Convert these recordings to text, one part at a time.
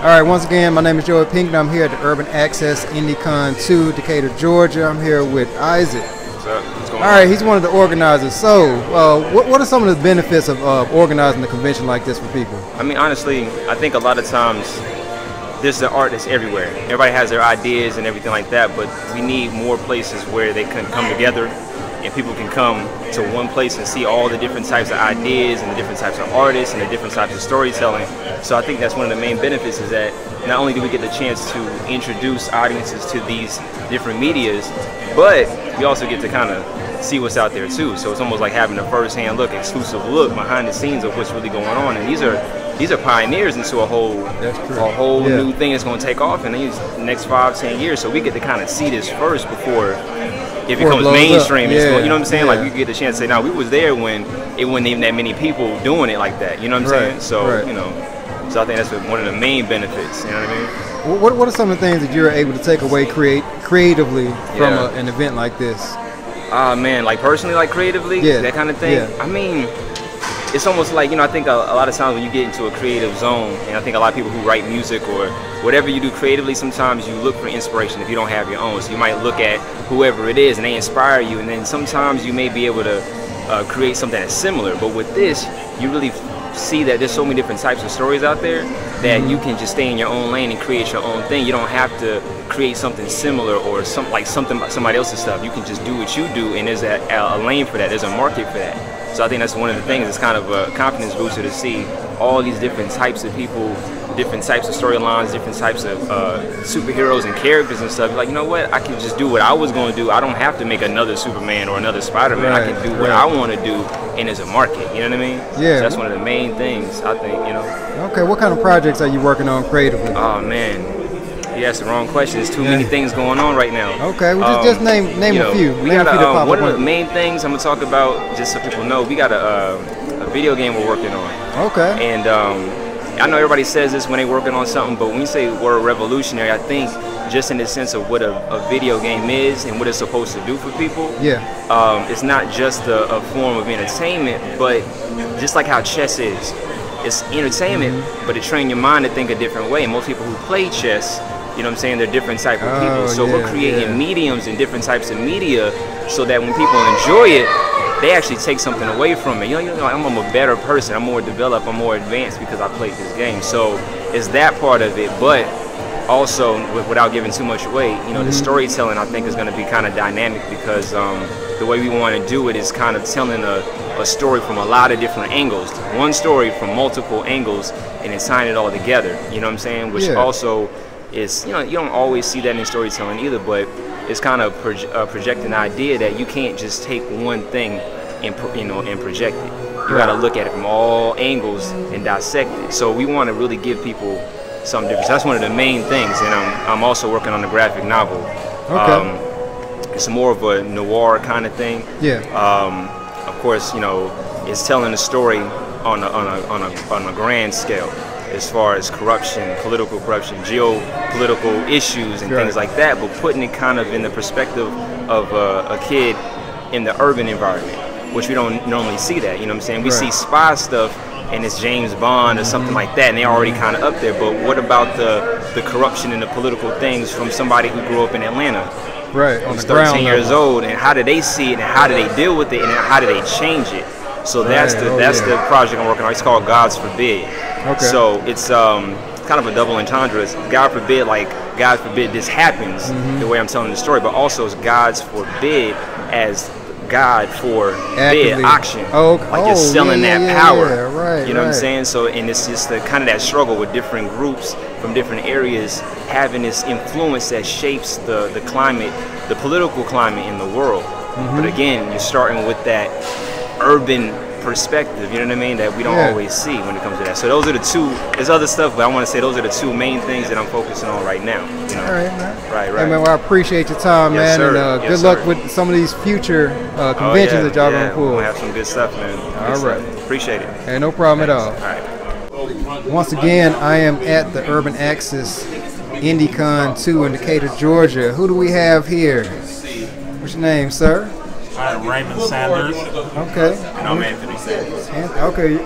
All right, once again, my name is Joey Pink, and I'm here at the Urban Axis IndyCon 2, Decatur, Georgia. I'm here with Isaac. What's up? What's going on? All right, he's one of the organizers. So, what are some of the benefits of organizing a convention like this for people? I mean, honestly, I think a lot of times there's the art that's everywhere. Everybody has their ideas and everything like that, but we need more places where they can come together and people can come to one place and see all the different types of ideas and the different types of artists and the different types of storytelling. So I think that's one of the main benefits, is that not only do we get the chance to introduce audiences to these different medias, but we also get to kind of see what's out there too. So it's almost like having a first-hand look, exclusive look behind the scenes of what's really going on. And these are pioneers into a whole new thing that's going to take off in these next 5-10 years. So we get to kind of see this first before it becomes mainstream. You know what I'm saying? Like, we get the chance to say, "Now, we was there when it wasn't even that many people doing it like that." You know what I'm saying? So you know, so I think that's one of the main benefits. You know what I mean? What are some of the things that you're able to take away creatively from an event like this? Man, like personally, like creatively, that kind of thing. I mean, it's almost like, you know, I think a lot of times when you get into a creative zone, and I think a lot of people who write music or whatever you do creatively, sometimes you look for inspiration if you don't have your own. So you might look at whoever it is and they inspire you, and then sometimes you may be able to create something that's similar. But with this, you really see that there's so many different types of stories out there that you can just stay in your own lane and create your own thing. You don't have to create something similar or somebody else's stuff. You can just do what you do, and there's a lane for that. There's a market for that. So I think that's one of the things. It's kind of a confidence booster to see all these different types of people, different types of storylines, different types of superheroes and characters and stuff. Like, you know what? I can just do what I was going to do. I don't have to make another Superman or another Spider-Man. I can do what I want to do, and there's a market. You know what I mean? Yeah. So that's one of the main things, I think, you know. Okay, what kind of projects are you working on creatively? Oh, man. You asked the wrong question. There's too many things going on right now. Okay, well, just name a few. We got one of the main things I'm gonna talk about, just so people know. We got a video game we're working on. Okay. And I know everybody says this when they're working on something, but when you say we're revolutionary, I think just in the sense of what a video game is and what it's supposed to do for people. Yeah. It's not just a form of entertainment, but just like how chess is. It's entertainment, but it trains your mind to think a different way. And most people who play chess, you know what I'm saying, they're different type of people. So we're creating mediums and different types of media so that when people enjoy it, they actually take something away from it. You know, I'm a better person, I'm more developed, I'm more advanced because I played this game. So it's that part of it, but also, without giving too much away, you know, the storytelling I think is going to be kind of dynamic, because the way we want to do it is kind of telling a story from a lot of different angles. One story from multiple angles, and then tying it all together. You know what I'm saying? Which also is, you know, you don't always see that in storytelling either, but it's kind of projecting the idea that you can't just take one thing and project it. You got to look at it from all angles and dissect it. So we want to really give people something different. So that's one of the main things. And I'm also working on a graphic novel. Okay. It's more of a noir kind of thing. Yeah. Of course, you know, it's telling a story on a grand scale, as far as corruption, political corruption, geopolitical issues and things like that, but putting it kind of in the perspective of a kid in the urban environment, which we don't normally see that, you know what I'm saying? We see spy stuff and it's James Bond or something like that, and they're already kind of up there, but what about the corruption and the political things from somebody who grew up in Atlanta? Right, on the 13 years old, and how do they see it, and how do they deal with it, and how do they change it? So that's the project I'm working on. It's called God's Forbid. Okay. So it's kind of a double entendre. It's God forbid this happens, the way I'm telling the story, but also it's God's forbid as God forbid auction. Like you're selling that power. You know what I'm saying? So, and it's just the kind of that struggle with different groups from different areas having this influence that shapes the climate, the political climate in the world. But again, you're starting with that urban perspective, you know what I mean, that we don't always see when it comes to that. So those are the two. There's other stuff, but I want to say those are the two main things that I'm focusing on right now. You know? All right, man. Right. Hey, man, well, I appreciate your time, man, and good luck with some of these future conventions that y'all gonna pull. We'll have some good stuff, man. All right. Appreciate it. Hey, no problem at all. All right. Once again, I am at the Urban Axis IndyCon 2 in Decatur, Georgia. Who do we have here? What's your name, sir? I'm Raymond Sanders. Okay. And I'm Anthony Sanders. Okay.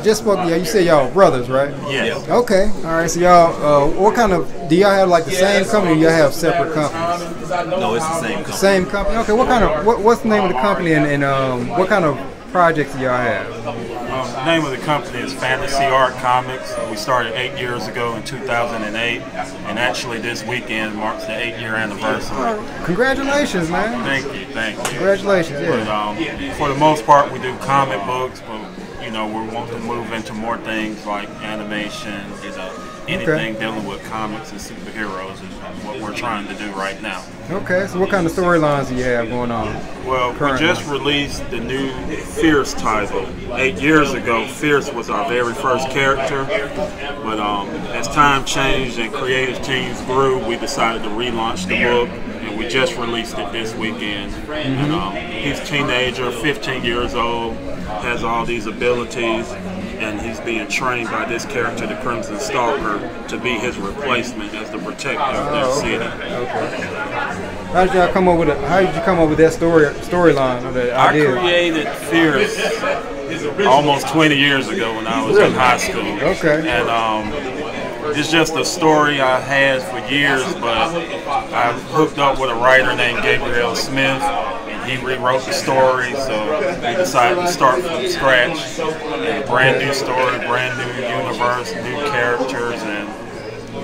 Just spoke. Yeah, you said y'all brothers, right? Yeah. Okay. All right. So y'all, what kind of? Do y'all have like the same company? Or y'all have separate companies? No, it's the same company. Same company. Okay. What kind of? What's the name of the company and what kind of projects do y'all have? The name of the company is Fantasy Art Comics. We started 8 years ago in 2008, and actually this weekend marks the 8-year anniversary. Congratulations, man. Thank you. Congratulations. Yeah. But, for the most part, we do comic books, but you know, we're wanting to move into more things like animation, anything dealing with comics and superheroes is what we're trying to do right now. Okay, so what kind of storylines do you have going on? Well, currently? We just released the new Fierce title. 8 years ago, Fierce was our very first character, but as time changed and creative teams grew, we decided to relaunch the book, and we just released it this weekend. And he's a teenager, 15 years old, has all these abilities, and he's being trained by this character, the Crimson Stalker, to be his replacement as the protector of their city. How did you come up with that storyline or the idea? I created Fierce almost 20 years ago when I was in high school. Okay. And it's just a story I had for years, but I hooked up with a writer named Gabriel Smith. He rewrote the story, so we decided to start from scratch. And a brand new story, brand new universe, new characters, and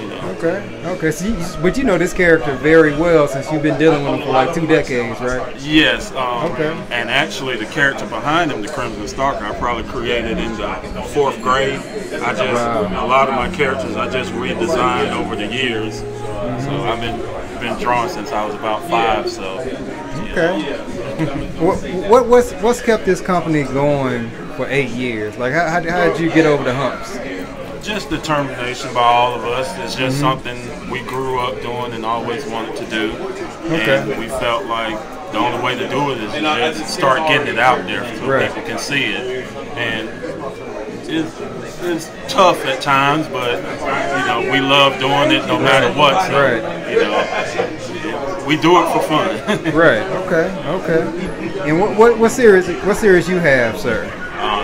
you know. Okay. So but you know this character very well since you've been dealing with him for like 2 decades, right? Yes. And actually, the character behind him, the Crimson Stalker, I probably created in the 4th grade. A lot of my characters I just redesigned over the years. So I've been drawing since I was about 5. So. Okay. What's kept this company going for 8 years? Like, how did you get over the humps? Just determination by all of us. It's just something we grew up doing and always wanted to do. And we felt like the only way to do it is to just start getting it out there so people can see it. And it's tough at times, but you know, we love doing it no matter what. So, you know, we do it for fun. Right. Okay. And what series you have, sir?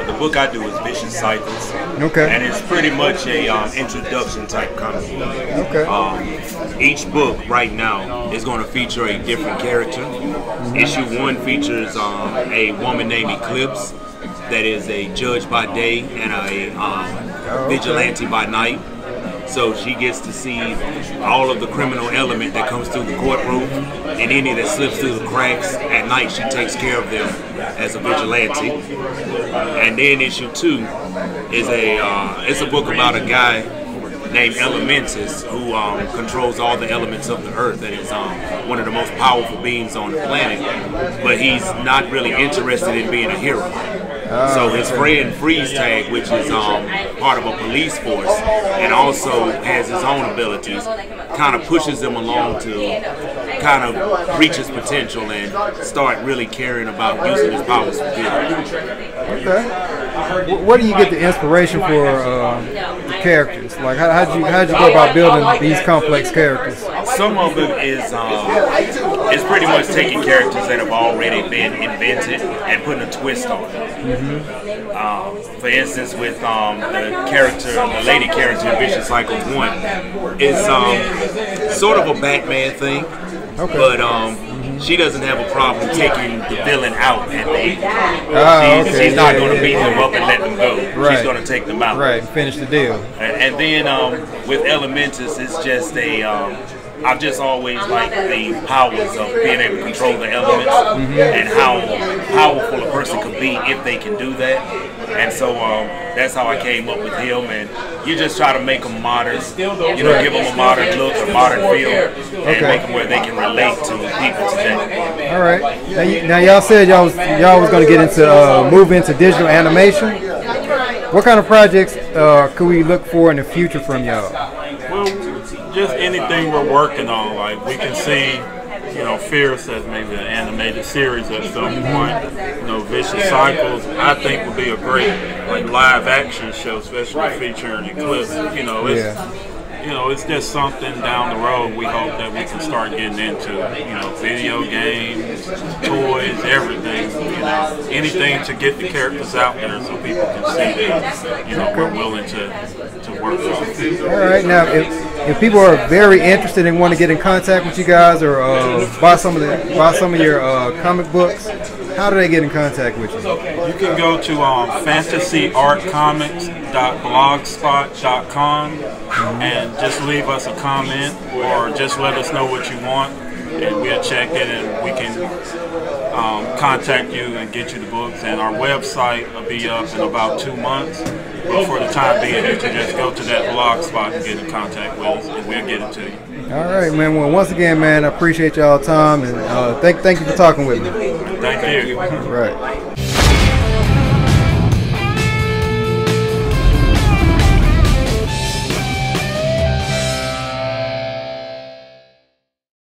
The book I do is Vicious Cycles. Okay. And it's pretty much a introduction type comic book. Okay. Each book right now is going to feature a different character. Issue 1 features a woman named Eclipse that is a judge by day and a vigilante by night. So she gets to see all of the criminal element that comes through the courtroom, and any that slips through the cracks at night, she takes care of them as a vigilante. And then issue 2 is it's a book about a guy named Elementus who controls all the elements of the earth and is one of the most powerful beings on the planet, but he's not really interested in being a hero. So his friend Freeze Tag, which is part of a police force and also has his own abilities, kind of pushes him along to kind of reach his potential and start really caring about using his powers for good. Okay. Where do you get the inspiration for the characters? Like, how'd you go about building these complex characters? Some of it is it's pretty much taking characters that have already been invented and putting a twist on them. For instance, with the lady character in Vicious Cycles 1, it's sort of a Batman thing, but she doesn't have a problem taking the villain out at the end. She's not going to beat them up and let them go. She's going to take them out. Right, finish the deal. And then with Elementus, it's just I've just always liked the powers of being able to control the elements and how powerful a person could be if they can do that. And so that's how I came up with him. And you just try to make them modern, give them a modern look, a modern feel, and make them where they can relate to people today. All right. Now y'all said y'all was going to get into move into digital animation. What kind of projects could we look for in the future from y'all? Well, just anything we're working on. Like, we can see, Fierce as maybe an animated series at some point. Vicious Cycles, I think, would be a great live action show, especially featuring Eclipse. you know, it's just something down the road we hope that we can start getting into. You know, video games, toys, everything. You know, anything to get the characters out there so people can see that, you know, we're willing to work on. All right, now if people are very interested and want to get in contact with you guys or buy some of your comic books, how do they get in contact with you? You can go to fantasyartcomics.blogspot.com and just leave us a comment or just let us know what you want, and we'll check it and we can contact you and get you the books. And our website will be up in about 2 months. But for the time being, you can just go to that blog spot and get in contact with us, and we'll get it to you. All right, man. Well, once again, man, I appreciate y'all time, and thank you for talking with me. Thank you. Right.